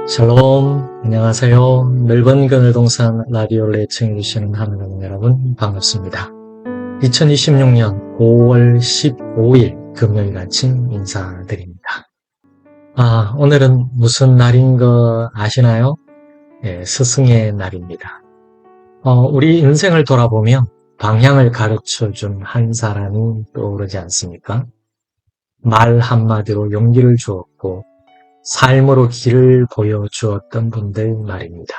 샬롬, 안녕하세요. 넓은 그늘동산 라디오를 애청해주시는 하나님 여러분 반갑습니다. 2026년 5월 15일 금요일 아침 인사드립니다. 오늘은 무슨 날인 거 아시나요? 네, 스승의 날입니다. 우리 인생을 돌아보면 방향을 가르쳐준 한 사람이 떠오르지 않습니까? 말 한마디로 용기를 주었고 삶으로 길을 보여주었던 분들 말입니다.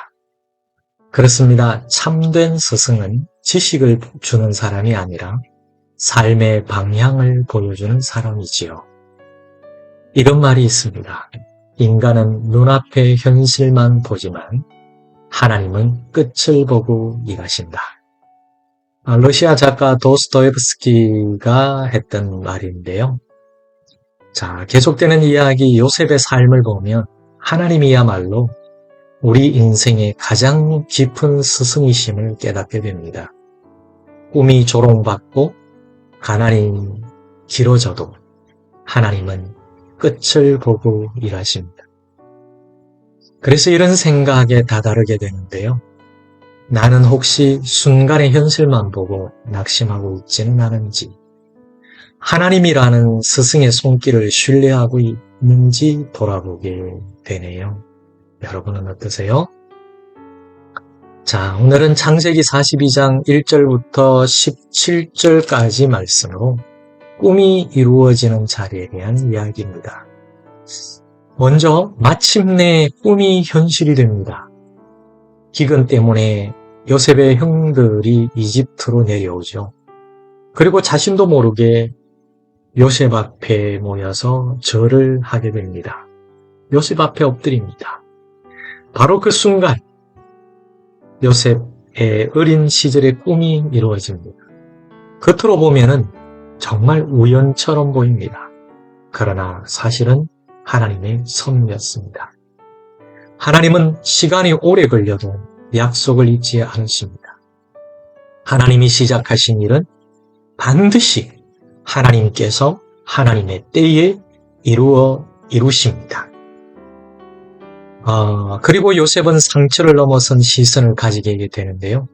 그렇습니다. 참된 스승은 지식을 주는 사람이 아니라 삶의 방향을 보여주는 사람이지요. 이런 말이 있습니다. 인간은 눈앞의 현실만 보지만 하나님은 끝을 보고 일하신다. 러시아 작가 도스토옙스키가 했던 말인데요. 자, 계속되는 이야기 요셉의 삶을 보면 하나님이야말로 우리 인생의 가장 깊은 스승이심을 깨닫게 됩니다. 꿈이 조롱받고 가난이 길어져도 하나님은 끝을 보고 일하십니다. 그래서 이런 생각에 다다르게 되는데요. 나는 혹시 순간의 현실만 보고 낙심하고 있지는 않은지, 하나님이라는 스승의 손길을 신뢰하고 있는지 돌아보게 되네요. 여러분은 어떠세요? 자, 오늘은 창세기 42장 1절부터 17절까지 말씀으로 꿈이 이루어지는 자리에 대한 이야기입니다. 먼저 마침내 꿈이 현실이 됩니다. 기근 때문에 요셉의 형들이 이집트로 내려오죠. 그리고 자신도 모르게 요셉 앞에 모여서 절을 하게 됩니다. 요셉 앞에 엎드립니다. 바로 그 순간 요셉의 어린 시절의 꿈이 이루어집니다. 겉으로 보면은 정말 우연처럼 보입니다. 그러나 사실은 하나님의 섭리였습니다. 하나님은 시간이 오래 걸려도 약속을 잊지 않으십니다. 하나님이 시작하신 일은 반드시 하나님께서 하나님의 때에 이루십니다. 그리고 요셉은 상처를 넘어선 시선을 가지게 되는데요.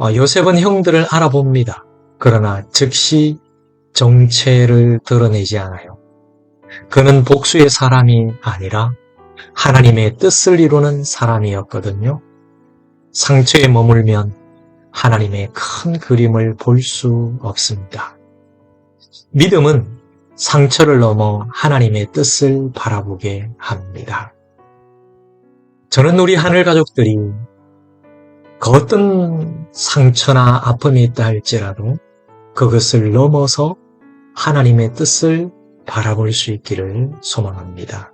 요셉은 형들을 알아봅니다. 그러나 즉시 정체를 드러내지 않아요. 그는 복수의 사람이 아니라 하나님의 뜻을 이루는 사람이었거든요. 상처에 머물면 하나님의 큰 그림을 볼 수 없습니다. 믿음은 상처를 넘어 하나님의 뜻을 바라보게 합니다. 저는 우리 하늘 가족들이 그 어떤 상처나 아픔이 있다 할지라도 그것을 넘어서 하나님의 뜻을 바라볼 수 있기를 소망합니다.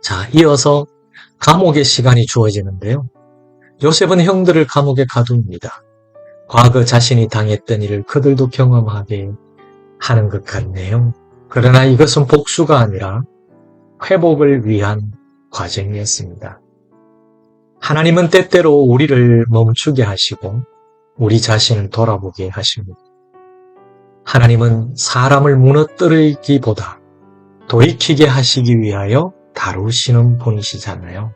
자, 이어서 감옥의 시간이 주어지는데요. 요셉은 형들을 감옥에 가둡니다. 과거 자신이 당했던 일을 그들도 경험하게 하는 것 같네요. 그러나 이것은 복수가 아니라 회복을 위한 과정이었습니다. 하나님은 때때로 우리를 멈추게 하시고 우리 자신을 돌아보게 하십니다. 하나님은 사람을 무너뜨리기보다 돌이키게 하시기 위하여 다루시는 분이시잖아요.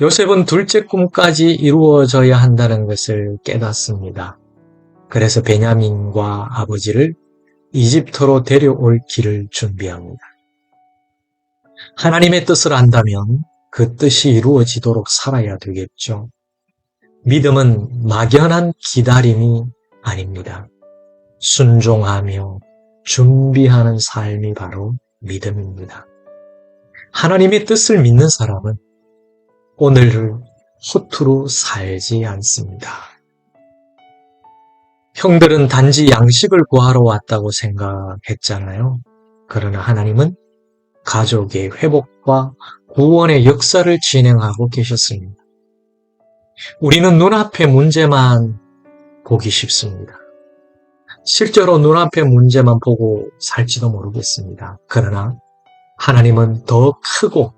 요셉은 둘째 꿈까지 이루어져야 한다는 것을 깨닫습니다. 그래서 베냐민과 아버지를 이집트로 데려올 길을 준비합니다. 하나님의 뜻을 안다면 그 뜻이 이루어지도록 살아야 되겠죠. 믿음은 막연한 기다림이 아닙니다. 순종하며 준비하는 삶이 바로 믿음입니다. 하나님의 뜻을 믿는 사람은 오늘을 허투루 살지 않습니다. 형들은 단지 양식을 구하러 왔다고 생각했잖아요. 그러나 하나님은 가족의 회복과 구원의 역사를 진행하고 계셨습니다. 우리는 눈앞의 문제만 보기 쉽습니다. 실제로 눈앞의 문제만 보고 살지도 모르겠습니다. 그러나 하나님은 더 크고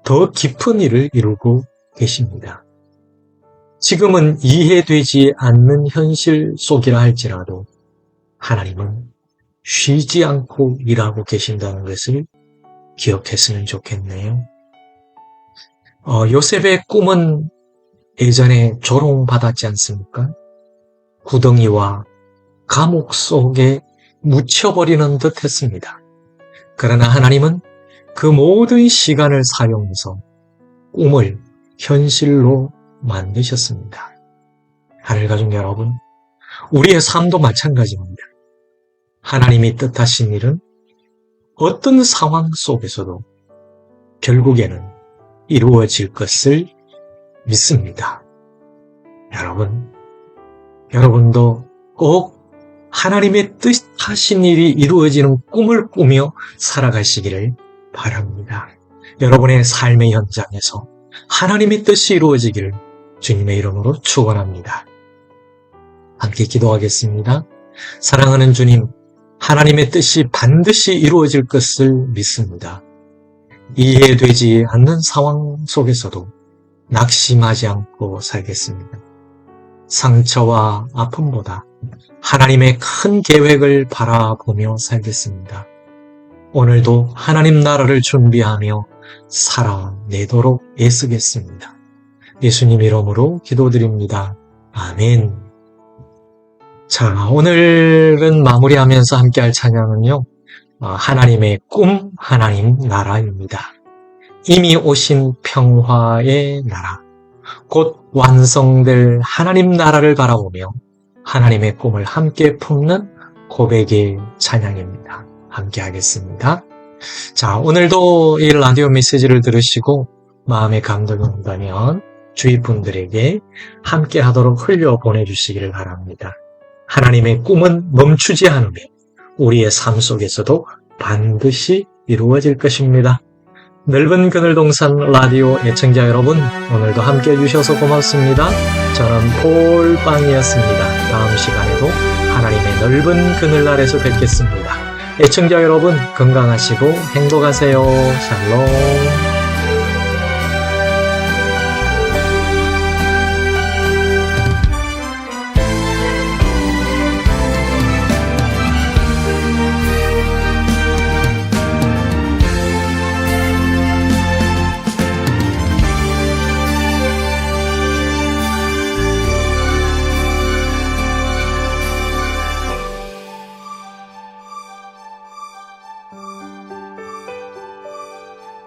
더 깊은 일을 이루고 계십니다. 지금은 이해되지 않는 현실 속이라 할지라도 하나님은 쉬지 않고 일하고 계신다는 것을 기억했으면 좋겠네요. 요셉의 꿈은 예전에 조롱받았지 않습니까? 구덩이와 감옥 속에 묻혀버리는 듯 했습니다. 그러나 하나님은 그 모든 시간을 사용해서 꿈을 현실로 만드셨습니다. 하늘가족 여러분, 우리의 삶도 마찬가지입니다. 하나님이 뜻하신 일은 어떤 상황 속에서도 결국에는 이루어질 것을 믿습니다. 여러분도 꼭 하나님의 뜻하신 일이 이루어지는 꿈을 꾸며 살아가시기를 바랍니다. 여러분의 삶의 현장에서 하나님의 뜻이 이루어지기를 주님의 이름으로 축원합니다. 함께 기도하겠습니다. 사랑하는 주님, 하나님의 뜻이 반드시 이루어질 것을 믿습니다. 이해되지 않는 상황 속에서도 낙심하지 않고 살겠습니다. 상처와 아픔보다 하나님의 큰 계획을 바라보며 살겠습니다. 오늘도 하나님 나라를 준비하며 살아내도록 애쓰겠습니다. 예수님 이름으로 기도드립니다. 아멘. 자, 오늘은 마무리하면서 함께할 찬양은요, 하나님의 꿈, 하나님 나라입니다. 이미 오신 평화의 나라, 곧 완성될 하나님 나라를 바라보며 하나님의 꿈을 함께 품는 고백의 찬양입니다. 함께 하겠습니다. 자, 오늘도 이 라디오 메시지를 들으시고 마음에 감동이 온다면 주위 분들에게 함께 하도록 흘려 보내주시기를 바랍니다. 하나님의 꿈은 멈추지 않으며 우리의 삶 속에서도 반드시 이루어질 것입니다. 넓은 그늘동산 라디오 애청자 여러분, 오늘도 함께 해주셔서 고맙습니다. 저는 폴빵이었습니다. 다음 시간에도 하나님의 넓은 그늘 아래서 뵙겠습니다. 애청자 여러분, 건강하시고 행복하세요. 샬롬.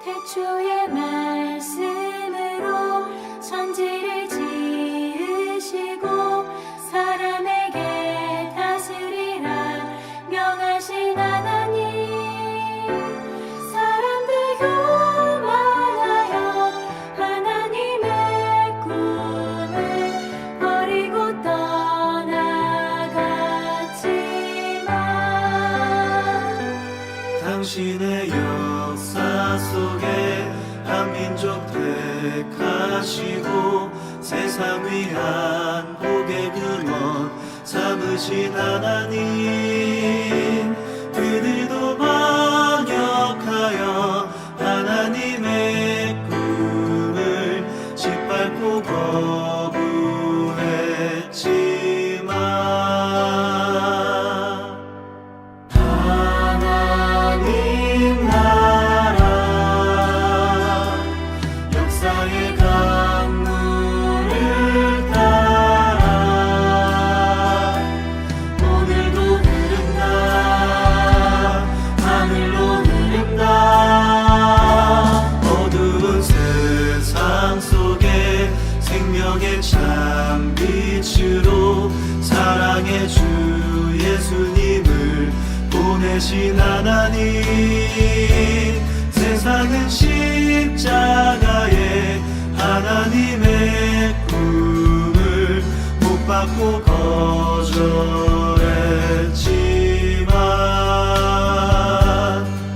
태초의 말씀으로 천지를 지으시고 사람에게 다스리라 명하신 하나님, 사람들 교만하여 하나님의 꿈을 버리고 떠나갔지만 당신의 역사 속에 한 민족 택하시고 세상 위한 복의 근원 삼으신 하나님, 그들도 반역하여 하나님의 꿈을 짓밟고 거부했지만 하나님 나라 역사의 강물을 따라 오늘도 흐른다, 하늘로 흐른다. 어두운 세상 속에 생명의 참 빛으로 사랑의 주 예수님을 보내신 하나님, 세상은 십자가에 하나님의 꿈을 못 받고 거절했지만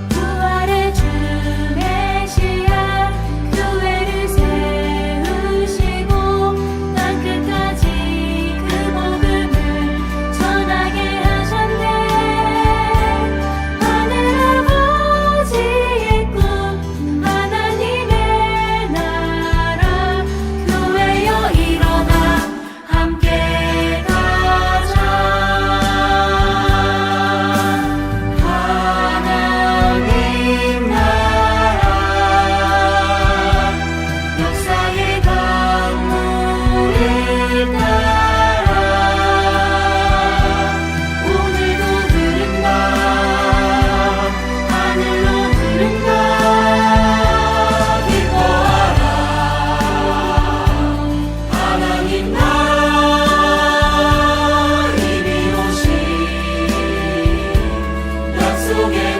부활의 주 메시아 교회를 세우시고 땅끝까지 그 복음을 전하게 하셨네. 하늘 아버지의 꿈 하나님의 나라 교회여 일어나 함께 가자. 속에